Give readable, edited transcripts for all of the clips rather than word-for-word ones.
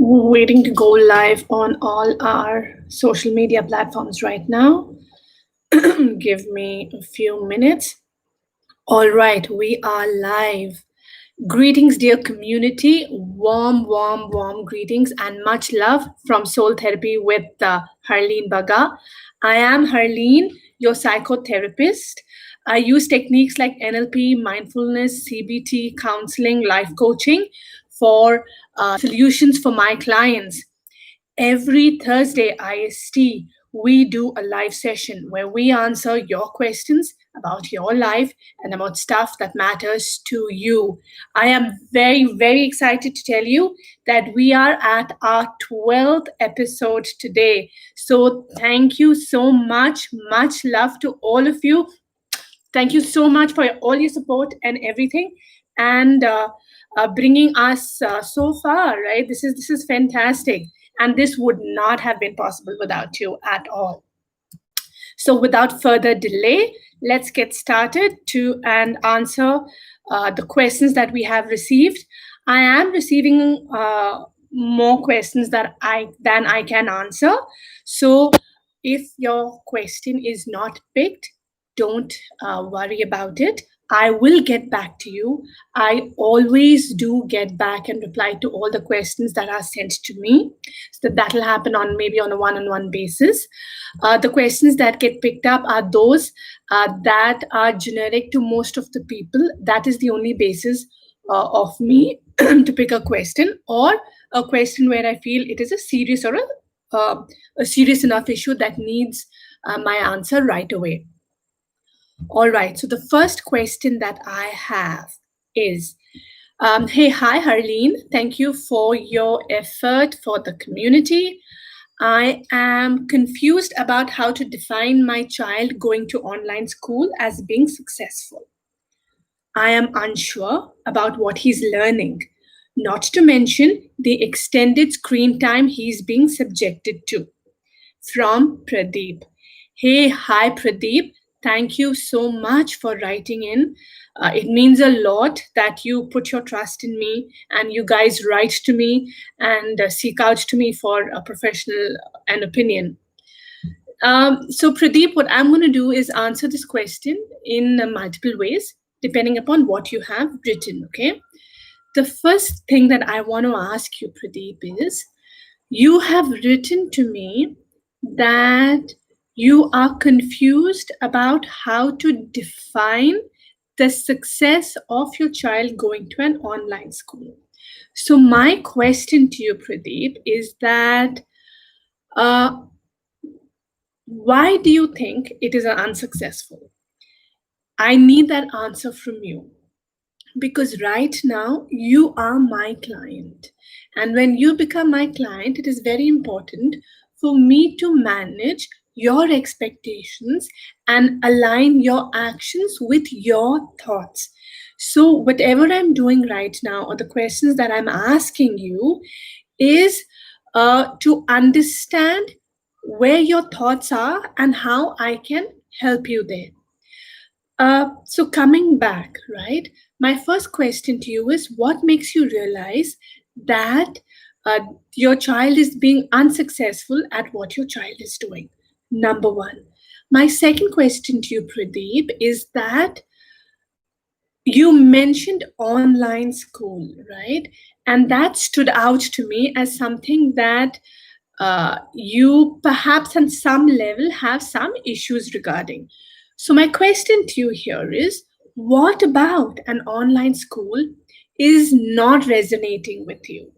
waiting to go live on all our social media platforms right now. Give me a few minutes. All right, we are live. Greetings, dear community. Warm greetings and much love from Soul Therapy with Harleen Bagga. I am Harleen, your psychotherapist. I use techniques like NLP, mindfulness, CBT, counseling, life coaching for solutions for my clients. Every Thursday IST, we do a live session where we answer your questions about your life and about stuff that matters to you. I am very excited to tell you that we are at our 12th episode today. So thank you so much. Much love to all of you. Thank you so much for all your support and everything, and bringing us so far. Right, this is fantastic, and this would not have been possible without you at all. So, without further delay, let's get started to and answer the questions that we have received. I am receiving more questions than I can answer. So, if your question is not picked, don't worry about it. I will get back to you. I always do get back and reply to all the questions that are sent to me. So that'll happen on maybe on a one-on-one basis. The questions that get picked up are those that are generic to most of the people. That is the only basis of me to pick a question, or a question where I feel it is a serious or a serious enough issue that needs my answer right away. All right, so the first question that I have is, hey, hi, Harleen. Thank you for your effort for the community. I am confused about how to define my child going to online school as being successful. I am unsure about what he's learning, not to mention the extended screen time he's being subjected to. From Pradeep. Hey, hi, Pradeep. Thank you so much for writing in. It means a lot that you put your trust in me and you guys write to me and seek out to me for a professional an opinion. So, Pradeep, what I'm going to do is answer this question in multiple ways, depending upon what you have written, okay? The first thing that I want to ask you, Pradeep, is you have written to me that you are confused about how to define the success of your child going to an online school. So my question to you, Pradeep, is that why do you think it is unsuccessful? I need that answer from you, because right now you are my client. And when you become my client, it is very important for me to manage your expectations and align your actions with your thoughts. So, whatever I'm doing right now, or the questions that I'm asking you, is to understand where your thoughts are and how I can help you there. So coming back, right? My first question to you is, what makes you realize that your child is being unsuccessful at what your child is doing? Number one. My second question to you, Pradeep, is that you mentioned online school, right? And that stood out to me as something that you perhaps on some level have some issues regarding. So, my question to you here is, what about an online school is not resonating with you?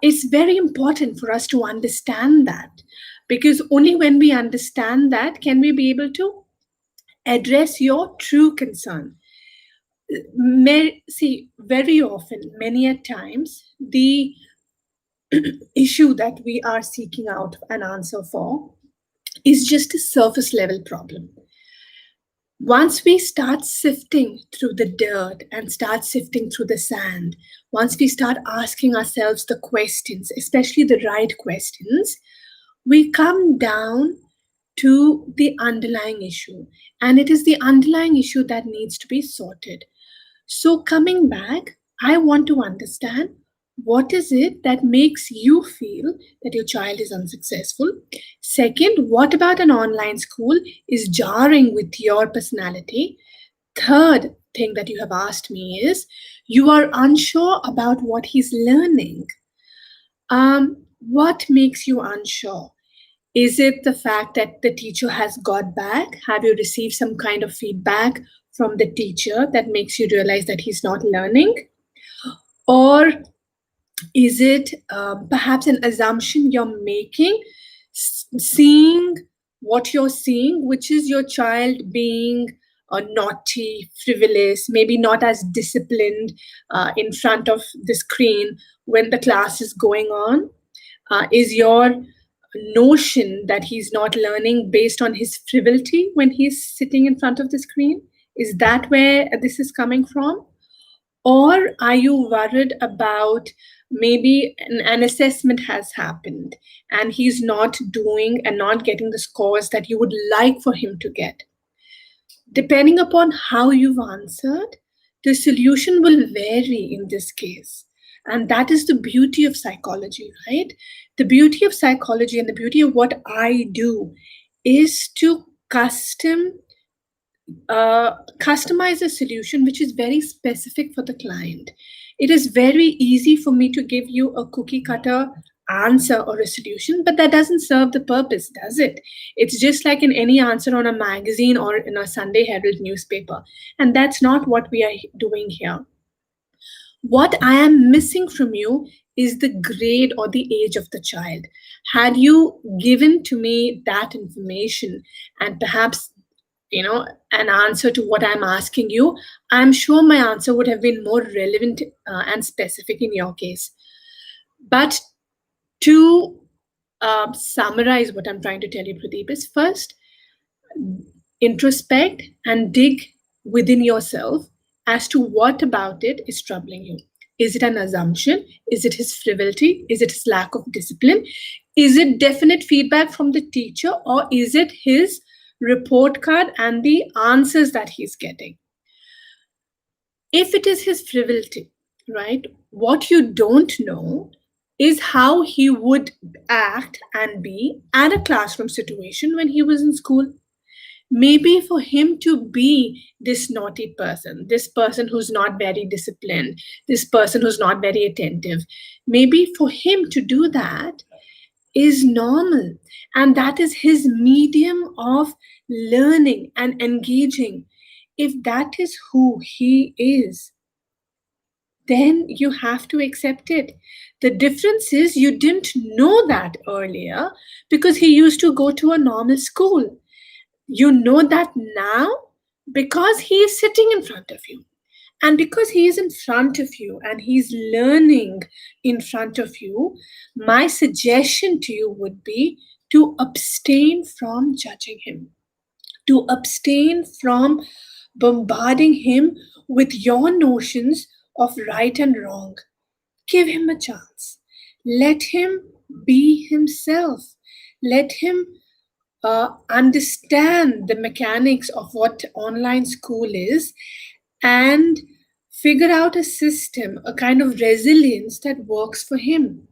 It's very important for us to understand that, because only when we understand that can we be able to address your true concern. See, very often, many a times, the issue that we are seeking out an answer for is just a surface level problem. Once we start sifting through the dirt and start sifting through the sand, once we start asking ourselves the questions, especially the right questions, we come down to the underlying issue. And it is the underlying issue that needs to be sorted. So, coming back, I want to understand, What is it that makes you feel that your child is unsuccessful? Second, what about an online school is jarring with your personality? Third thing that you have asked me is you are unsure about what he's learning. What makes you unsure? Is it the fact that the teacher has got back? Have you received some kind of feedback from the teacher that makes you realize that he's not learning? Or is it perhaps an assumption you're making, seeing what you're seeing, which is your child being naughty, frivolous, maybe not as disciplined in front of the screen when the class is going on? Is your notion that he's not learning based on his frivolity when he's sitting in front of the screen? Is that where this is coming from? Or are you worried about maybe an assessment has happened and he's not doing and not getting the scores that you would like for him to get? Depending upon how you've answered, the solution will vary in this case. And that is the beauty of psychology, right? The beauty of psychology and the beauty of what I do is to customize a solution which is very specific for the client. It is very easy for me to give you a cookie cutter answer or a solution, but that doesn't serve the purpose, does it? It's just like in any answer on a magazine or in a Sunday Herald newspaper. And that's not what we are doing here. What I am missing from you is the grade or the age of the child. Had you given to me that information and perhaps an answer to what I'm asking you, I'm sure my answer would have been more relevant and specific in your case. But to summarize what I'm trying to tell you, Pradeep, is first introspect and dig within yourself as to what about it is troubling you. Is it an assumption? Is it his frivolity? Is it his lack of discipline? Is it definite feedback from the teacher, or is it his report card and the answers that he's getting? If it is his frivolity, right, what you don't know is how he would act and be at a classroom situation when he was in school. Maybe for him to be this naughty person, this person who's not very disciplined, this person who's not very attentive, maybe for him to do that is normal. And that is his medium of learning and engaging. If that is who he is, then you have to accept it. The difference is you didn't know that earlier because he used to go to a normal school. You know that now because he is sitting in front of you. And because he is in front of you and he's learning in front of you, my suggestion to you would be to abstain from judging him, to abstain from bombarding him with your notions of right and wrong. Give him a chance. Let him be himself. Let him understand the mechanics of what online school is and figure out a system, a kind of resilience that works for him.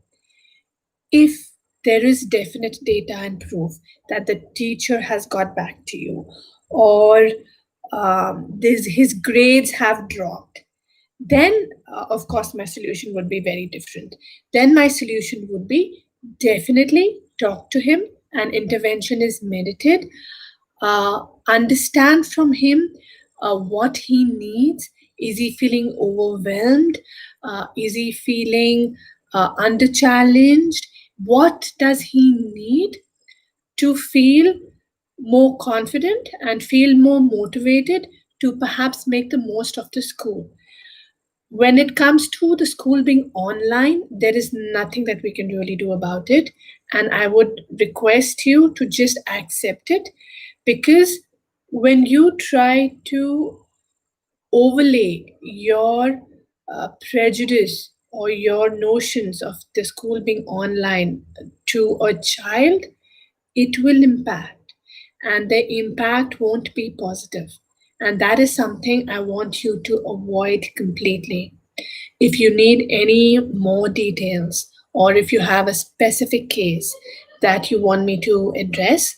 If there is definite data and proof that the teacher has got back to you, or his grades have dropped, then of course my solution would be very different. Then my solution would be definitely talk to him, and intervention is merited. Understand from him what he needs. Is he feeling overwhelmed? Is he feeling under challenged? What does he need to feel more confident and feel more motivated to perhaps make the most of the school? When it comes to the school being online, there is nothing that we can really do about it. And I would request you to just accept it, because when you try to overlay your prejudice or your notions of the school being online to a child, it will impact, and the impact won't be positive. And that is something I want you to avoid completely. If you need any more details, or if you have a specific case that you want me to address,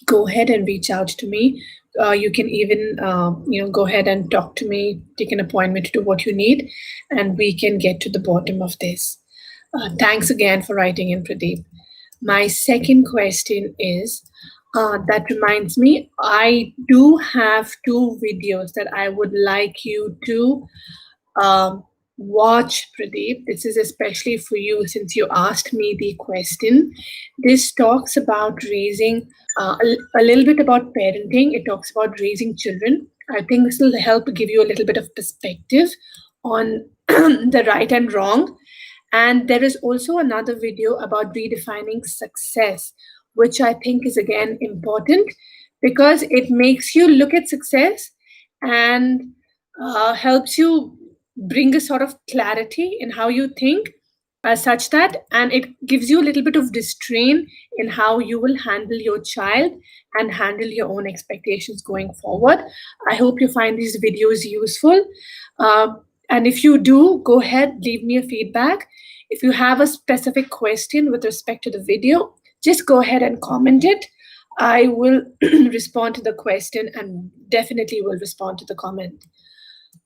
go ahead and reach out to me. You can even, go ahead and talk to me, take an appointment to do what you need, and we can get to the bottom of this. Thanks again for writing in, Pradeep. My second question is, that reminds me, I do have two videos that I would like you to um, watch, Pradeep. This is especially for you since you asked me the question. This talks about raising, a little bit about parenting. It talks about raising children. I think this will help give you a little bit of perspective on the right and wrong. And there is also another video about redefining success, which I think is again important because it makes you look at success and helps you bring a sort of clarity in how you think, such that, and it gives you a little bit of restraint in how you will handle your child and handle your own expectations going forward. I hope you find these videos useful. And if you do, go ahead, leave me a feedback. If you have a specific question with respect to the video, just go ahead and comment it. I will respond to the question and definitely will respond to the comment.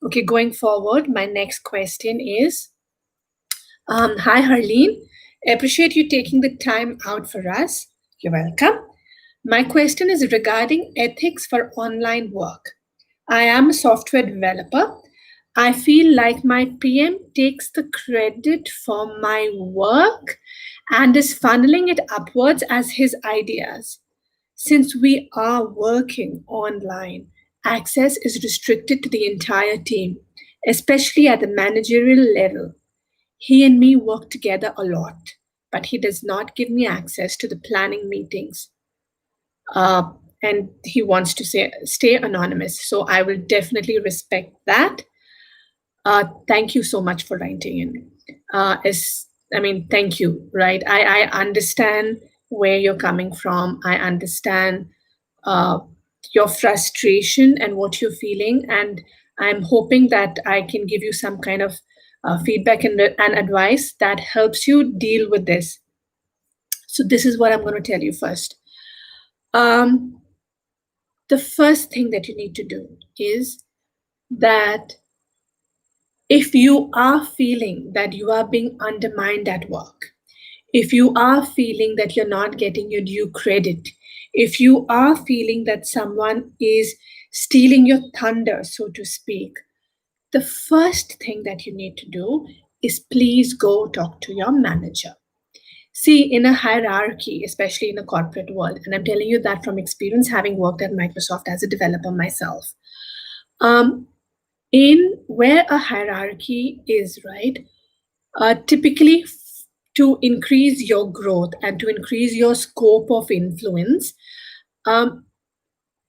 Okay, going forward, my next question is, hi, Harleen. Appreciate you taking the time out for us. You're welcome. My question is regarding ethics for online work. I am a software developer. I feel like my PM takes the credit for my work and is funneling it upwards as his ideas. Since we are working online, access is restricted to the entire team, especially at the managerial level. He and me work together a lot, but he does not give me access to the planning meetings. Uh, and he wants to stay anonymous. So I will definitely respect that. Thank you so much for writing in. Thank you. Right, I understand where you're coming from. I understand uh, your frustration and what you're feeling, and I'm hoping that I can give you some kind of feedback and advice that helps you deal with this. So this is what I'm going to tell you first. Um, the first thing that you need to do is that if you are feeling that you are being undermined at work, if you are feeling that you're not getting your due credit, if you are feeling that someone is stealing your thunder, so to speak, the first thing that you need to do is please go talk to your manager. See, in a hierarchy, especially in a corporate world, and I'm telling you that from experience having worked at Microsoft as a developer myself, um, in where a hierarchy is, right, typically to increase your growth and to increase your scope of influence, um,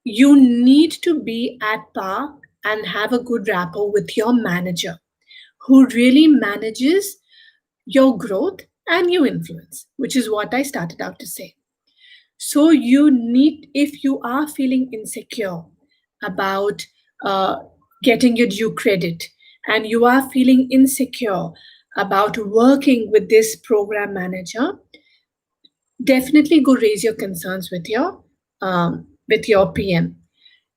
you need to be at par and have a good rapport with your manager who really manages your growth and your influence, which is what I started out to say. So you need, if you are feeling insecure about uh, getting your due credit, and you are feeling insecure about working with this program manager, definitely go raise your concerns with your PM.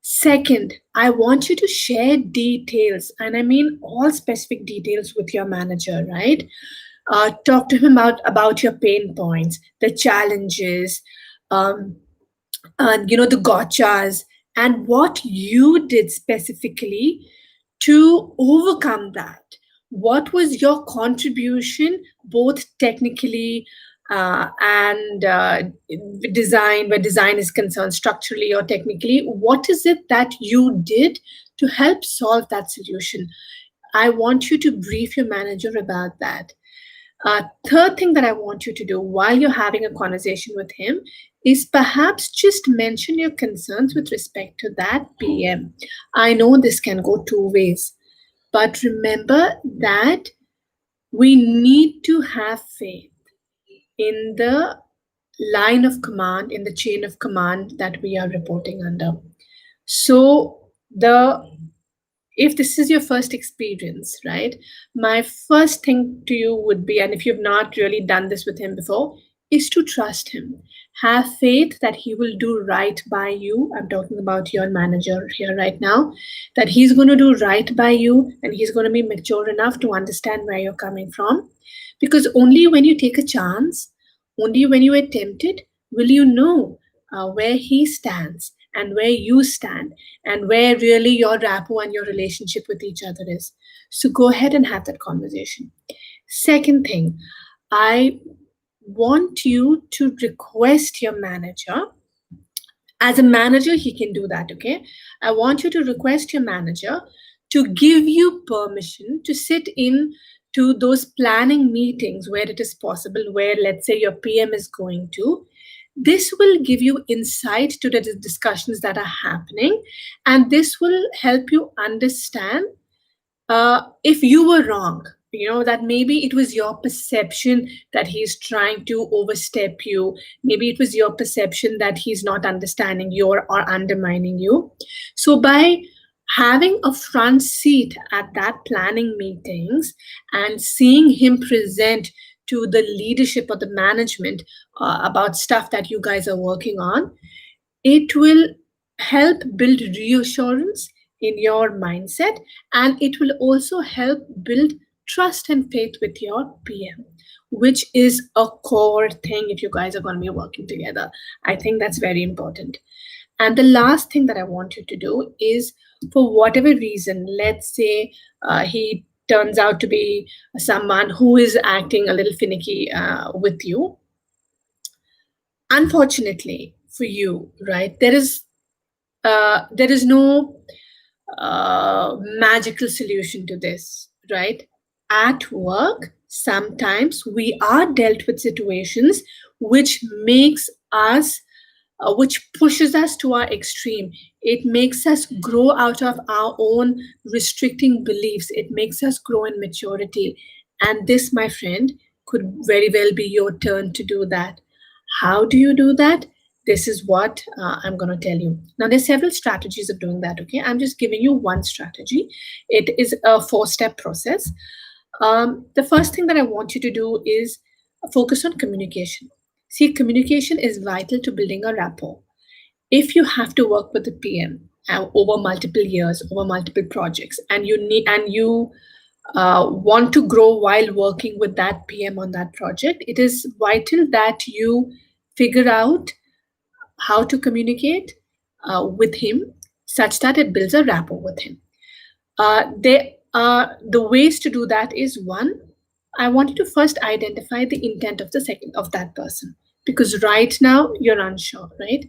Second, I want you to share details, and I mean all specific details with your manager, right? Talk to him about your pain points, the challenges, um, the gotchas, and what you did specifically to overcome that. What was your contribution, both technically and design, where design is concerned, structurally or technically? What is it that you did to help solve that solution? I want you to brief your manager about that. Third thing that I want you to do while you're having a conversation with him is perhaps just mention your concerns with respect to that PM. I know this can go two ways, but remember that we need to have faith in the line of command, in the chain of command that we are reporting under. So the if this is your first experience, right, my first thing to you would be, and if you've not really done this with him before, is to trust him. Have faith that he will do right by you. I'm talking about your manager here right now, that he's going to do right by you and he's going to be mature enough to understand where you're coming from. Because only when you take a chance, only when you attempt it, will you know where he stands and where you stand and where really your rapport and your relationship with each other is. So go ahead and have that conversation. Second thing, I want you to request your manager. As a manager, he can do that, okay? I want you to request your manager to give you permission to sit in to those planning meetings where it is possible, where let's say your PM is going to. This will give you insight to the discussions that are happening, and this will help you understand if you were wrong, that maybe it was your perception that he's trying to overstep you. Maybe it was your perception that he's not understanding you or undermining you. So by having a front seat at that planning meetings and seeing him present to the leadership or the management about stuff that you guys are working on, it will help build reassurance in your mindset, and it will also help build trust and faith with your PM, which is a core thing if you guys are going to be working together. I think that's very important. And the last thing that I want you to do is, for whatever reason, let's say he turns out to be someone who is acting a little finicky with you. Unfortunately for you, right, there is no magical solution to this, right? At work, sometimes we are dealt with situations which makes us, which pushes us to our extreme. It makes us grow out of our own restricting beliefs. It makes us grow in maturity. And this, my friend, could very well be your turn to do that. How do you do that? This is what I'm going to tell you. Now, there's several strategies of doing that, okay? I'm just giving you one strategy. It is a 4-step process. The first thing that I want you to do is focus on communication. See, communication is vital to building a rapport. If you have to work with the PM over multiple years, over multiple projects, and you want to grow while working with that PM on that project, it is vital that you figure out how to communicate with him such that it builds a rapport with him. The ways to do that is, one, I want you to first identify the intent of that person, because right now you're unsure, right?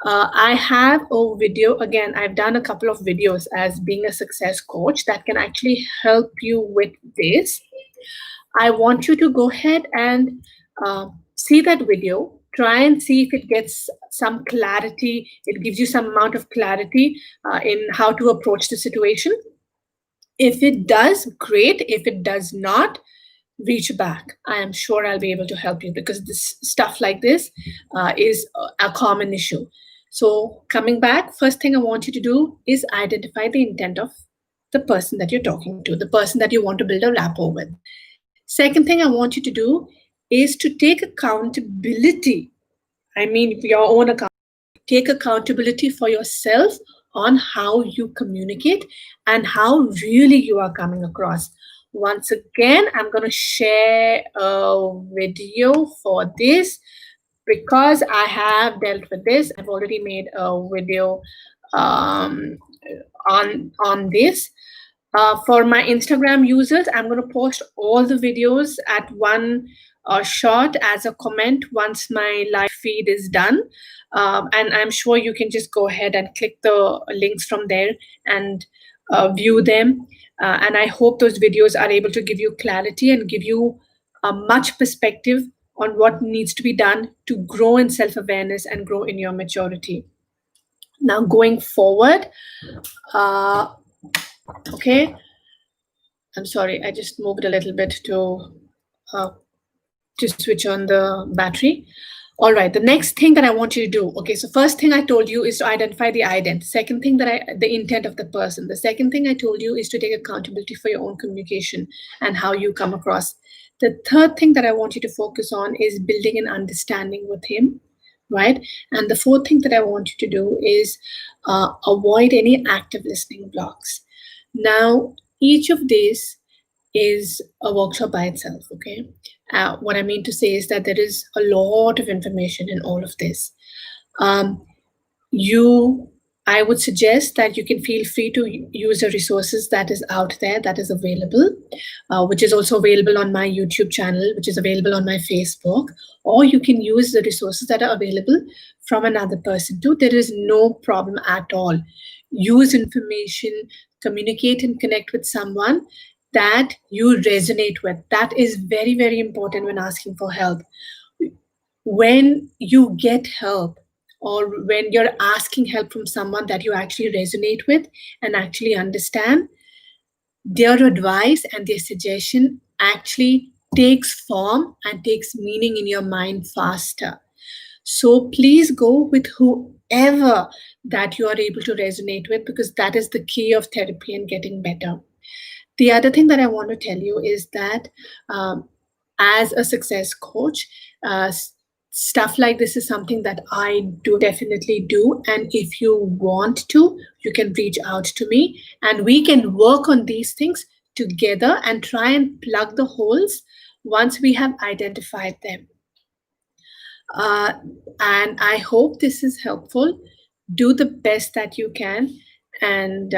I have a video. Again, I've done a couple of videos as being a success coach that can actually help you with this. I want you to go ahead and see that video. Try and see if it gets some clarity. It gives you some amount of clarity in how to approach the situation. If it does, great. If it does not, reach back. I am sure I'll be able to help you, because this stuff like this is a common issue. So coming back, first thing I want you to do is identify the intent of the person that you're talking to, the person that you want to build a rapport with. Second thing I want you to do is to take accountability. I mean, your own account. Take accountability for yourself on how you communicate and how really you are coming across. Once again, I'm going to share a video for this, because I have dealt with this. I've already made a video on this. For my Instagram users, I'm going to post all the videos at one shot as a comment once my live feed is done. And I'm sure you can just go ahead and click the links from there and view them. And I hope those videos are able to give you clarity and give you much perspective on what needs to be done to grow in self-awareness and grow in your maturity. Now, going forward, okay, I'm sorry, I just moved a little bit to switch on the battery. All right. The next thing that I want you to do. Okay. So first thing I told you is to identify the ident. Second thing the intent of the person. The second thing I told you is to take accountability for your own communication and how you come across. The third thing that I want you to focus on is building an understanding with him, right? And the fourth thing that I want you to do is avoid any active listening blocks. Now, each of these is a workshop by itself, okay? What I mean to say is that there is a lot of information in all of this. Um, you I would suggest that you can feel free to use the resources that is out there, that is available, which is also available on my YouTube channel, which is available on my Facebook, or you can use the resources that are available from another person too. There is no problem at all. Use information, communicate and connect with someone that you resonate with. That is very, very important when asking for help. When you get help, or when you're asking help from someone that you actually resonate with and actually understand, their advice and their suggestion actually takes form and takes meaning in your mind faster. So please go with whoever that you are able to resonate with, because that is the key of therapy and getting better. The other thing that I want to tell you is that as a success coach, stuff like this is something that I do definitely do. And if you want to, you can reach out to me and we can work on these things together and try and plug the holes once we have identified them. Uh, and I hope this is helpful. Do the best that you can. And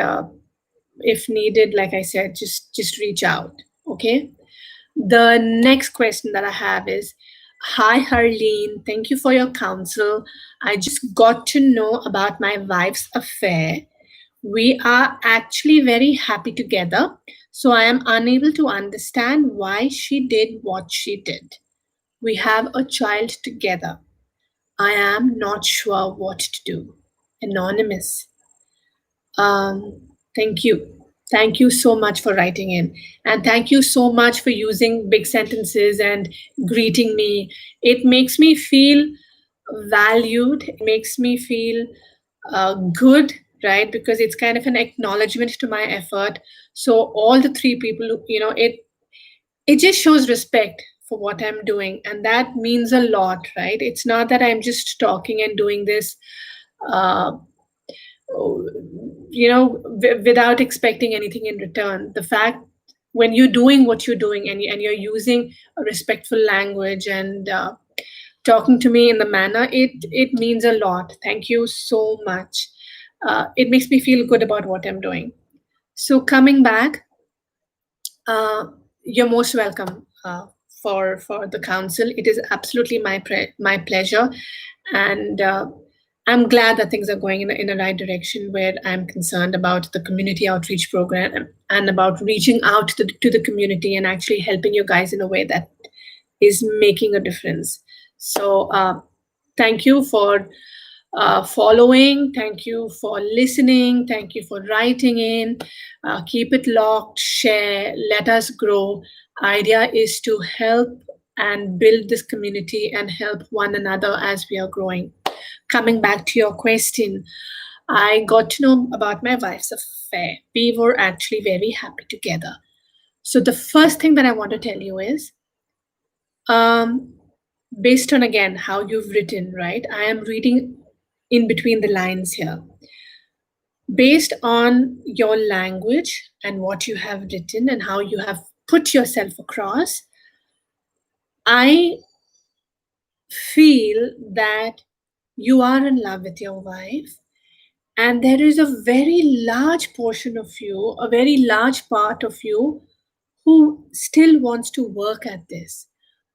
if needed, like I said, just reach out. Okay. The next question that I have is, hi Harleen, thank you for your counsel. I just got to know about my wife's affair. We are actually very happy together, so I am unable to understand why she did what she did. We have a child together. I am not sure what to do. Anonymous. Thank you. Thank you so much for writing in. And thank you so much for using big sentences and greeting me. It makes me feel valued. It makes me feel good, right? Because it's kind of an acknowledgement to my effort. So all the three people, it just shows respect for what I'm doing. And that means a lot, right? It's not that I'm just talking and doing this uh, without expecting anything in return. The fact when you're doing what you're doing and you're using a respectful language and talking to me in the manner, it means a lot. Thank you so much. It makes me feel good about what I'm doing. So coming back, uh, you're most welcome for the council. It is absolutely my pleasure, and I'm glad that things are going in the right direction. Where I'm concerned about the community outreach program and about reaching out to the community and actually helping you guys in a way that is making a difference. So thank you for following. Thank you for listening. Thank you for writing in. Keep it locked, share, let us grow. Idea is to help and build this community and help one another as we are growing. Coming back to your question, I got to know about my wife's affair. We were actually very happy together. So the first thing that I want to tell you is, based on again how you've written, right? I am reading in between the lines here. Based on your language and what you have written and how you have put yourself across, I feel that you are in love with your wife, and there is a very large portion of you, a very large part of you, who still wants to work at this,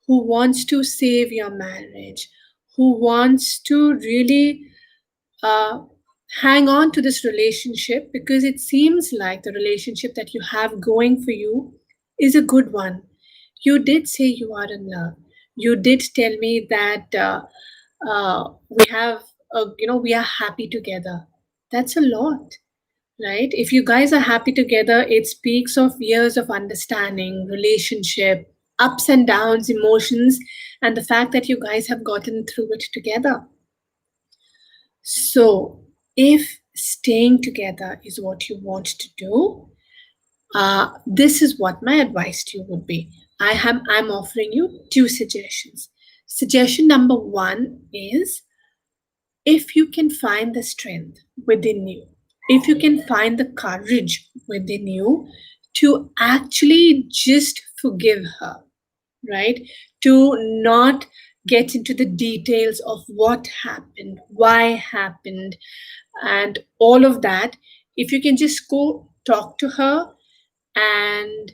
who wants to save your marriage, who wants to really uh, hang on to this relationship, because it seems like the relationship that you have going for you is a good one. You did say you are in love. You did tell me that we have, we are happy together. That's a lot, right? If you guys are happy together, it speaks of years of understanding, relationship. ups and downs, emotions, and the fact that you guys have gotten through it together. So, if staying together is what you want to do, this is what my advice to you would be. I'm offering you two suggestions. Suggestion number one is, if you can find the strength within you, if you can find the courage within you to actually just forgive her, right? To not get into the details of what happened, why happened, and all of that. If you can just go talk to her and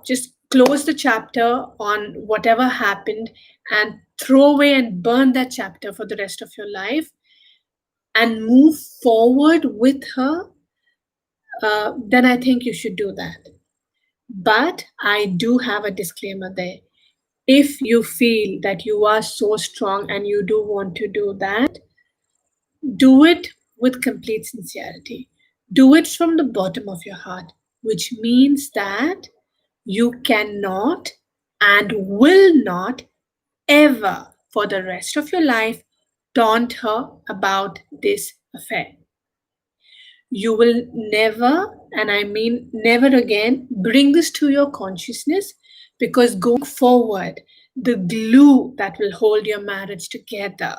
just close the chapter on whatever happened and throw away and burn that chapter for the rest of your life and move forward with her, then I think you should do that. But I do have a disclaimer there. If you feel that you are so strong and you do want to do that, do it with complete sincerity. Do it from the bottom of your heart, which means that you cannot and will not ever, for the rest of your life, taunt her about this affair. You will never, and I mean never again, bring this to your consciousness, because going forward, the glue that will hold your marriage together,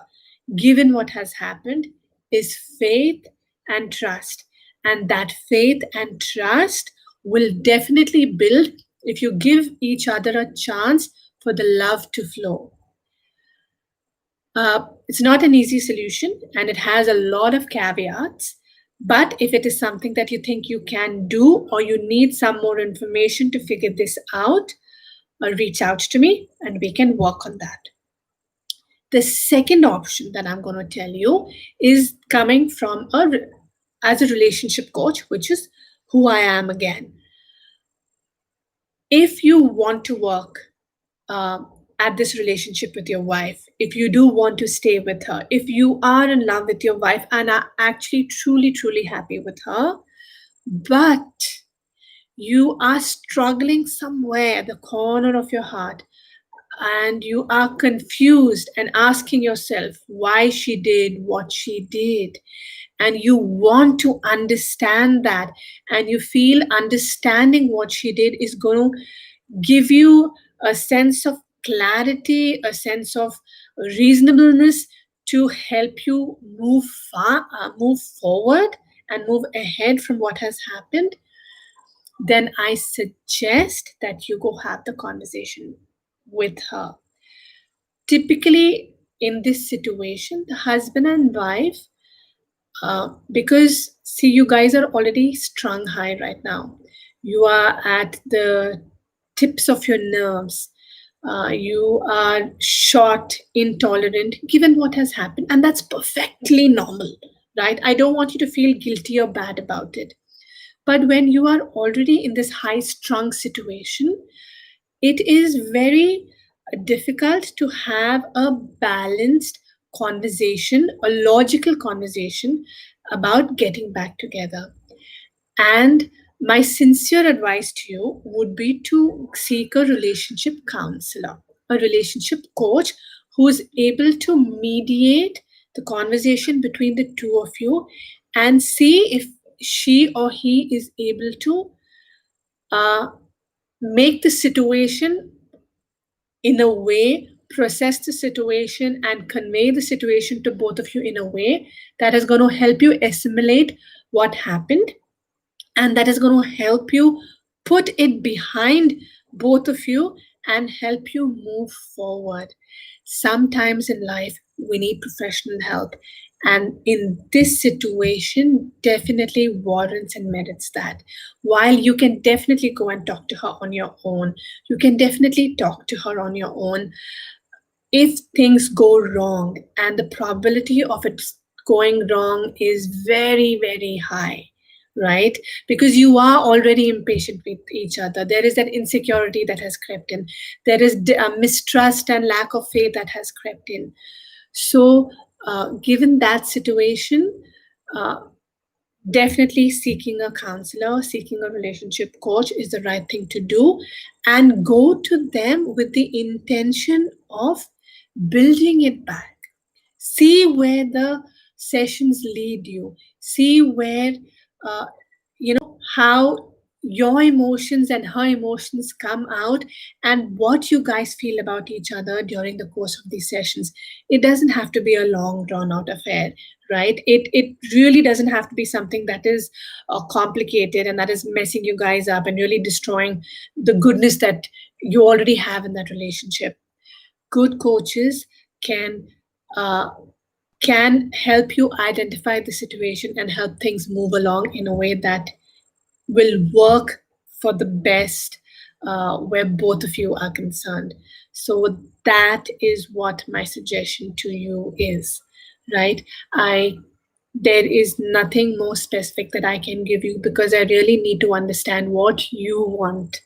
given what has happened, is faith and trust. And that faith and trust will definitely build if you give each other a chance for the love to flow. It's not an easy solution and it has a lot of caveats. But if it is something that you think you can do, or you need some more information to figure this out, reach out to me and we can work on that. The second option that I'm going to tell you is coming from as a relationship coach, which is who I am again. If you want to work uh, at this relationship with your wife, if you do want to stay with her, if you are in love with your wife and are actually truly happy with her, but you are struggling somewhere at the corner of your heart and you are confused and asking yourself why she did what she did, and you want to understand that, and you feel understanding what she did is going to give you a sense of clarity, a sense of reasonableness to help you move forward and move ahead from what has happened, then I suggest that you go have the conversation with her. Typically, in this situation, the husband and wife, because see, you guys are already strung high right now. You are at the tips of your nerves. You are short, intolerant, given what has happened, and that's perfectly normal, right? I don't want you to feel guilty or bad about it. But when you are already in this high strung situation, it is very difficult to have a balanced conversation, a logical conversation about getting back together. And my sincere advice to you would be to seek a relationship counselor, a relationship coach who is able to mediate the conversation between the two of you and see if she or he is able to uh, make the situation in a way, process the situation and convey the situation to both of you in a way that is going to help you assimilate what happened, and that is going to help you put it behind both of you and help you move forward. Sometimes in life, we need professional help. And in this situation, definitely warrants and merits that. While you can definitely go and talk to her on your own, you can definitely talk to her on your own. If things go wrong, and the probability of it going wrong is very high, right? Because you are already impatient with each other. There is that insecurity that has crept in. There is mistrust and lack of faith that has crept in. So given that situation, uh, Definitely seeking a counselor, seeking a relationship coach is the right thing to do, and go to them with the intention of building it back. See where the sessions lead you. See where, uh, how your emotions and her emotions come out, and what you guys feel about each other during the course of these sessions. It doesn't have to be a long drawn out affair, right? It really doesn't have to be something that is complicated and that is messing you guys up and really destroying the goodness that you already have in that relationship. Good coaches can uh, can help you identify the situation and help things move along in a way that will work for the best, where both of you are concerned. So that is what my suggestion to you is, right? I There is nothing more specific that I can give you, because I really need to understand what you want.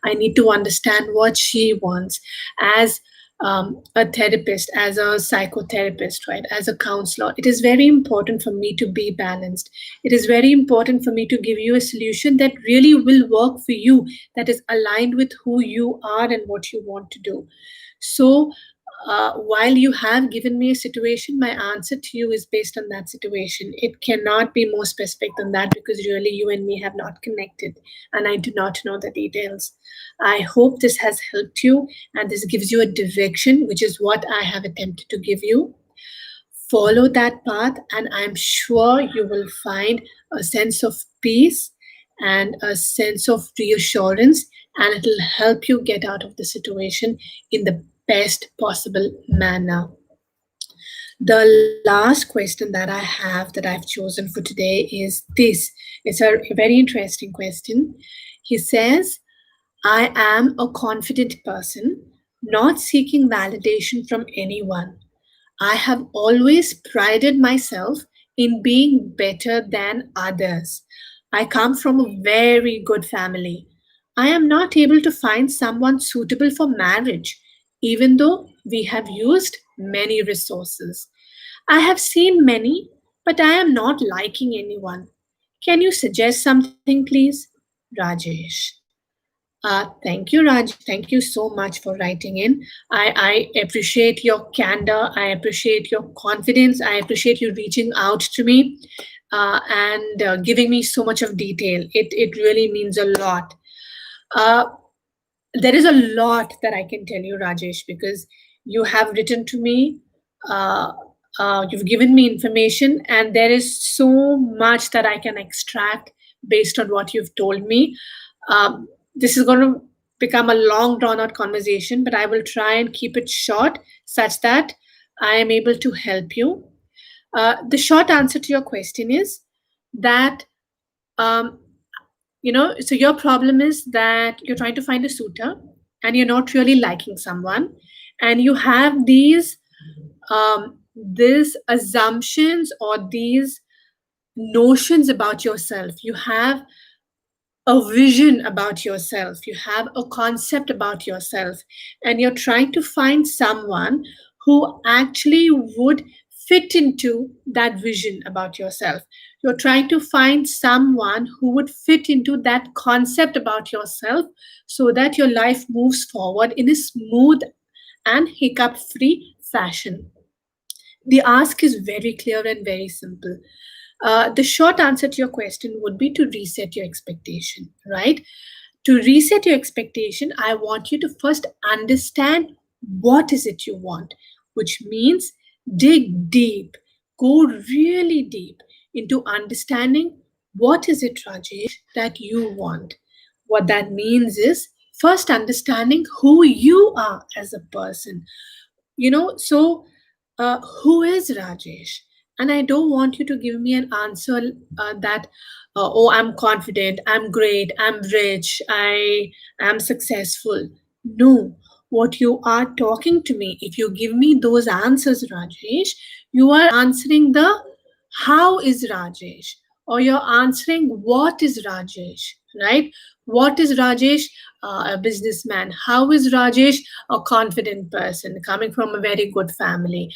I need to understand what she wants as a therapist, as a psychotherapist, right? As a counselor. It is very important for me to be balanced. It is very important for me to give you a solution that really will work for you, that is aligned with who you are and what you want to do. So, while you have given me a situation, my answer to you is based on that situation. It cannot be more specific than that, because really you and me have not connected and I do not know the details. I hope this has helped you and this gives you a direction, which is what I have attempted to give you. Follow that path, and I'm sure you will find a sense of peace and a sense of reassurance, and it'll help you get out of the situation in the best possible manner. The last question that I have that I've chosen for today is this. It's a very interesting question. He says, I am a confident person, not seeking validation from anyone. I have always prided myself in being better than others. I come from a very good family. I am not able to find someone suitable for marriage, even though we have used many resources. I have seen many, but I am not liking anyone. Can you suggest something, please? Rajesh. Thank you, Rajesh. Thank you so much for writing in. I appreciate your candor. I appreciate your confidence. I appreciate you reaching out to me and giving me so much of detail. It really means a lot. Uh, there is a lot that I can tell you, Rajesh, because you have written to me, uh, you've given me information, and there is so much that I can extract based on what you've told me. This is going to become a long, drawn out conversation, but I will try and keep it short such that I am able to help you. The short answer to your question is that um, so your problem is that you're trying to find a suitor and you're not really liking someone, and you have these assumptions or these notions about yourself. You have a vision about yourself, you have a concept about yourself, and you're trying to find someone who actually would fit into that vision about yourself. You're trying to find someone who would fit into that concept about yourself, so that your life moves forward in a smooth and hiccup free fashion. The ask is very clear and very simple. The short answer to your question would be to reset your expectation, right? To reset your expectation, I want you to first understand what is it you want, which means dig deep, go really deep into understanding what is it, Rajesh, that you want. What that means is first understanding who you are as a person. Who is Rajesh? And I don't want you to give me an answer that, oh, I'm confident, I'm great, I'm rich, I am successful. No, what you are talking to me, if you give me those answers, Rajesh, you are answering the how is Rajesh, or you're answering what is Rajesh, right? What is Rajesh? A businessman. How is Rajesh a confident person coming from a very good family?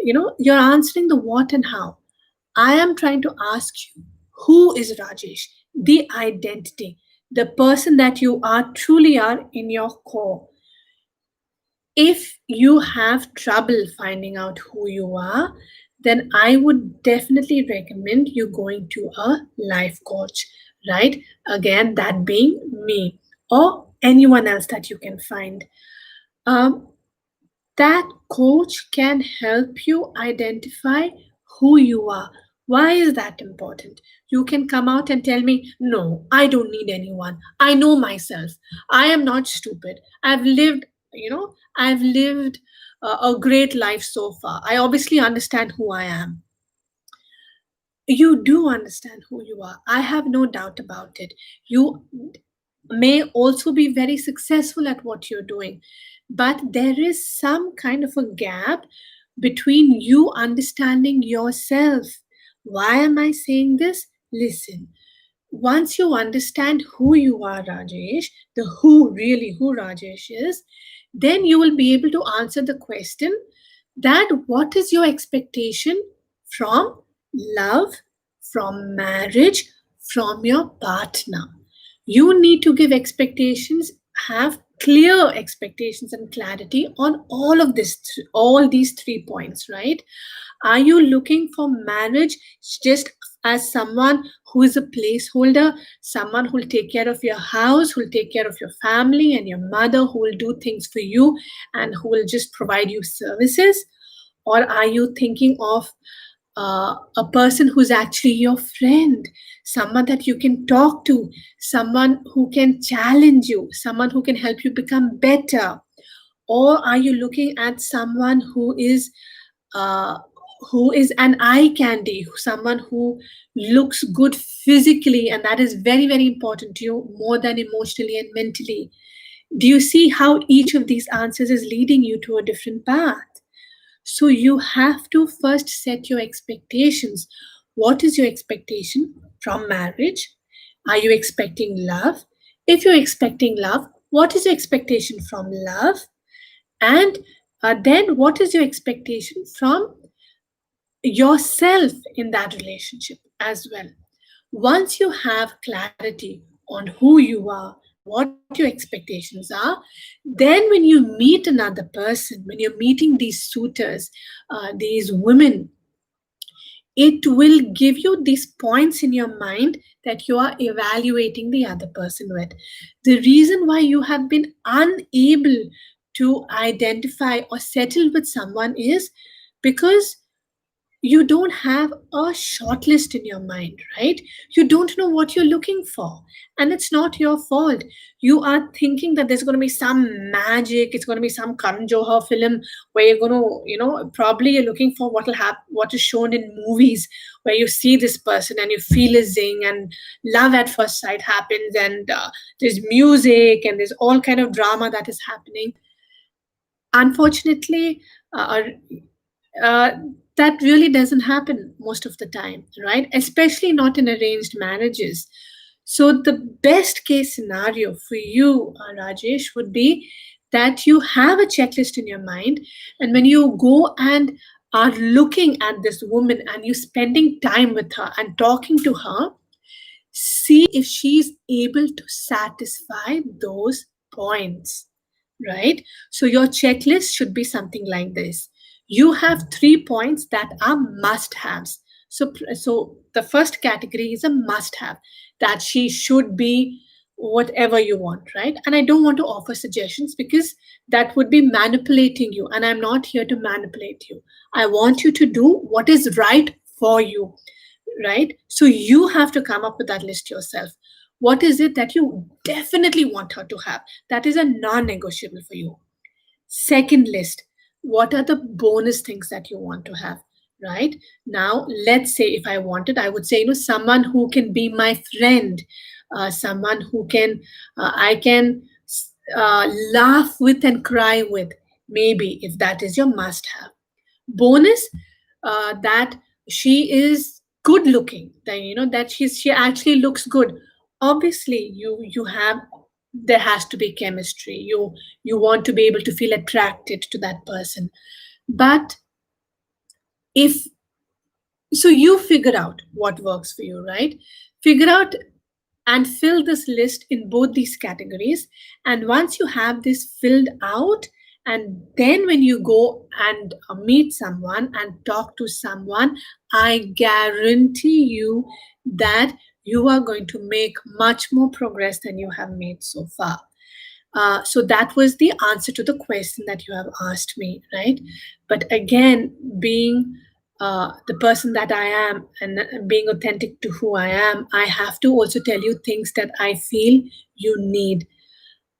You're answering the what and how. I am trying to ask you, Who is Rajesh? The identity, the person that you are truly are in your core. If you have trouble finding out who you are, then I would definitely recommend you going to a life coach, right? Again, that being me or anyone else that you can find. Um, that coach can help you identify who you are. Why is that important? You can come out and tell me, no, I don't need anyone. I know myself. I am not stupid. I've lived a great life so far. I obviously understand who I am. You do understand who you are. I have no doubt about it. You may also be very successful at what you're doing, but there is some kind of a gap between you understanding yourself. Why am I saying this? Listen, once you understand who you are, Rajesh, the who really who Rajesh is, then you will be able to answer the question that what is your expectation from love, from marriage, from your partner. You need to give expectations, have clear expectations and clarity on all these 3 points, right? Are you looking for marriage just as someone who is a placeholder, someone who will take care of your house, who will take care of your family and your mother, who will do things for you and who will just provide you services? Or are you thinking of a person who's actually your friend, someone that you can talk to, someone who can challenge you, someone who can help you become better? Or are you looking at someone uh, who is an eye candy, someone who looks good physically, and that is very, very important to you more than emotionally and mentally? Do you see how each of these answers is leading you to a different path? So you have to first set your expectations. What is your expectation from marriage? Are you expecting love? If you're expecting love, what is your expectation from love? And then what is your expectation from yourself in that relationship as well? Once you have clarity on who you are and what your expectations are, then when you meet another person, when you're meeting these suitors, these women, it will give you these points in your mind that you are evaluating the other person with. The reason why you have been unable to identify or settle with someone is because you don't have a short list in your mind, right? You don't know what you're looking for. And it's not your fault. You are thinking that there's going to be some magic, it's going to be some Karan Johar film where you're going to, probably you're looking for what will happen, what is shown in movies, where you see this person and you feel a zing and love at first sight happens, and there's music and there's all kind of drama that is happening. Unfortunately, uh, that really doesn't happen most of the time, right? Especially not in arranged marriages. So, the best case scenario for you, Rajesh, would be that you have a checklist in your mind, and when you go and are looking at this woman and you spending time with her and talking to her, see if she's able to satisfy those points, right? So your checklist should be something like this. You have 3 points that are must haves. So the first category is a must have, that she should be whatever you want, right? And I don't want to offer suggestions because that would be manipulating you, and I'm not here to manipulate you. I want you to do what is right for you, right? So you have to come up with that list yourself. What is it that you definitely want her to have? That is a non negotiable for you. Second list, what are the bonus things that you want to have? Right now, let's say if I wanted, I would say, someone who can be my friend, someone who can, I can laugh with and cry with, maybe, if that is your must have. Bonus, that she is good looking, that that she actually looks good. Obviously, you have, there has to be chemistry. You want to be able to feel attracted to that person. But if So you figure out what works for you, right? Figure out and fill this list in both these categories. And once you have this filled out, and then when you go and meet someone and talk to someone, I guarantee you that you are going to make much more progress than you have made so far. So that was the answer to the question that you have asked me, right? But again, being the person that I am and being authentic to who I am, I have to also tell you things that I feel you need.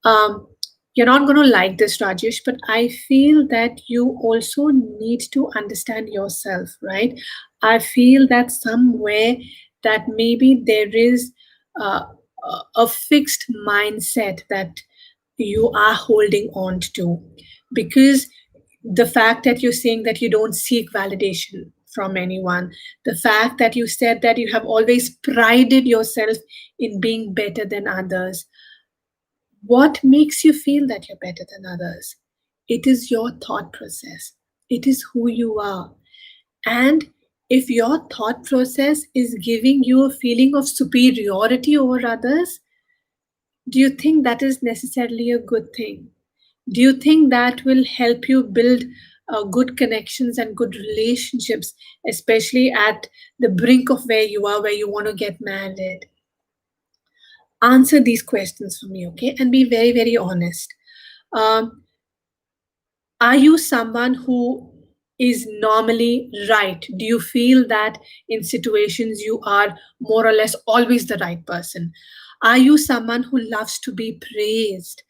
um, you're not going to like this, Rajesh, but I feel that you also need to understand yourself, right? I feel that somewhere that maybe there is a fixed mindset that you are holding on to, because the fact that you're saying that you don't seek validation from anyone, the fact that you said that you have always prided yourself in being better than others, what makes you feel that you're better than others? It is your thought process. It is who you are. And if your thought process is giving you a feeling of superiority over others, do you think that is necessarily a good thing? Do you think that will help you build good connections and good relationships, especially at the brink of where you are, where you want to get married? Answer these questions for me, okay? And be very, very honest. Um, Are you someone who is normally right? Do you feel that in situations you are more or less always the right person? Are you someone who loves to be praised?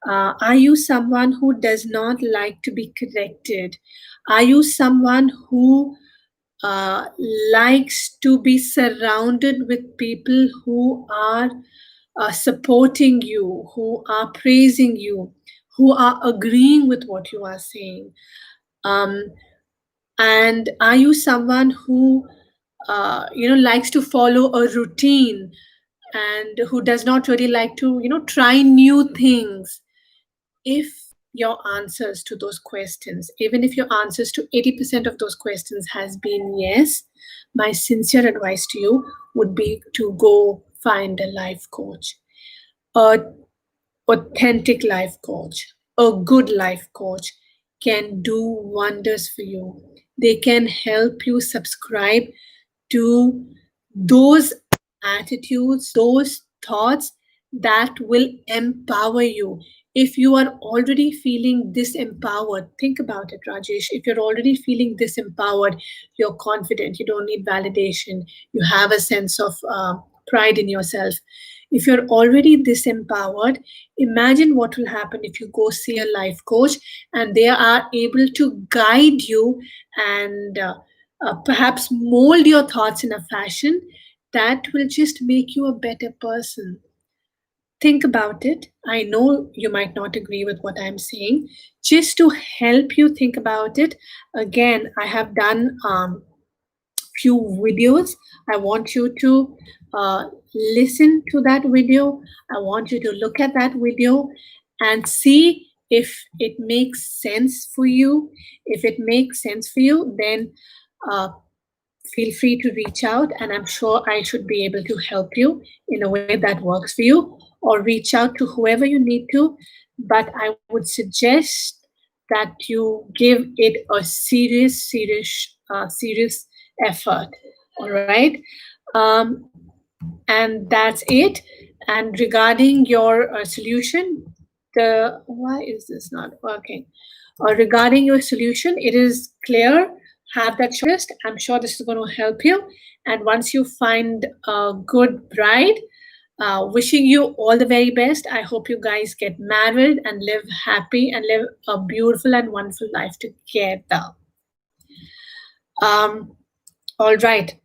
Are you someone who does not like to be corrected? Are you someone who uh, likes to be surrounded with people who are supporting you, who are praising you, who are agreeing with what you are saying? Um, and are you someone who likes to follow a routine and who does not really like to try new things? If your answers to those questions, even if your answers to 80% of those questions has been yes, my sincere advice to you would be to go find a life coach, a authentic life coach, a good life coach can do wonders for you. They can help you subscribe to those attitudes, those thoughts that will empower you. If you are already feeling disempowered, think about it, Rajesh. If you're already feeling disempowered, you're confident, you don't need validation, you have a sense of pride in yourself. If you're already disempowered, imagine what will happen if you go see a life coach and they are able to guide you and perhaps mold your thoughts in a fashion that will just make you a better person. Think about it. I know you might not agree with what I'm saying. Just to help you think about it, again, I have done few videos. I want you to listen to that video. I want you to look at that video and see if it makes sense for you. If it makes sense for you, then uh, feel free to reach out, and I'm sure I should be able to help you in a way that works for you, or reach out to whoever you need to. But I would suggest that you give it a serious effort. All right. um, and that's it. And regarding your solution, the why is this not working? Regarding your solution, it is clear. Have that shortlist. I'm sure this is going to help you. And once you find a good bride, wishing you all the very best. I hope you guys get married and live happy and live a beautiful and wonderful life together. Um, all right.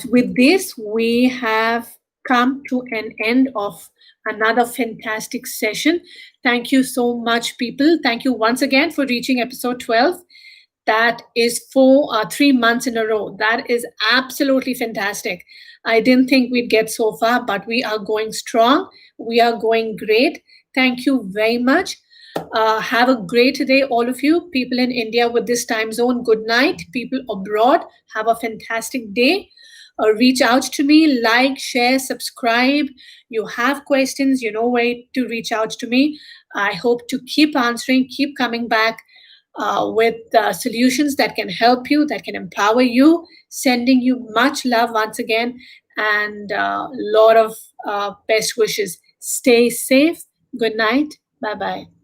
With this, we have come to an end of another fantastic session. Thank you so much, people. Thank you once again for reaching episode 12. That is for 3 months in a row. That is absolutely fantastic. I didn't think we'd get so far, but we are going strong. We are going great. Thank you very much. Have a great day, all of you. People in India with this time zone, good night. People abroad, have a fantastic day. Reach out to me, like, share, subscribe. You have questions, you know where to reach out to me. I hope to keep answering, keep coming back with solutions that can help you, that can empower you. Sending you much love once again and a lot of best wishes. Stay safe. Good night. Bye bye.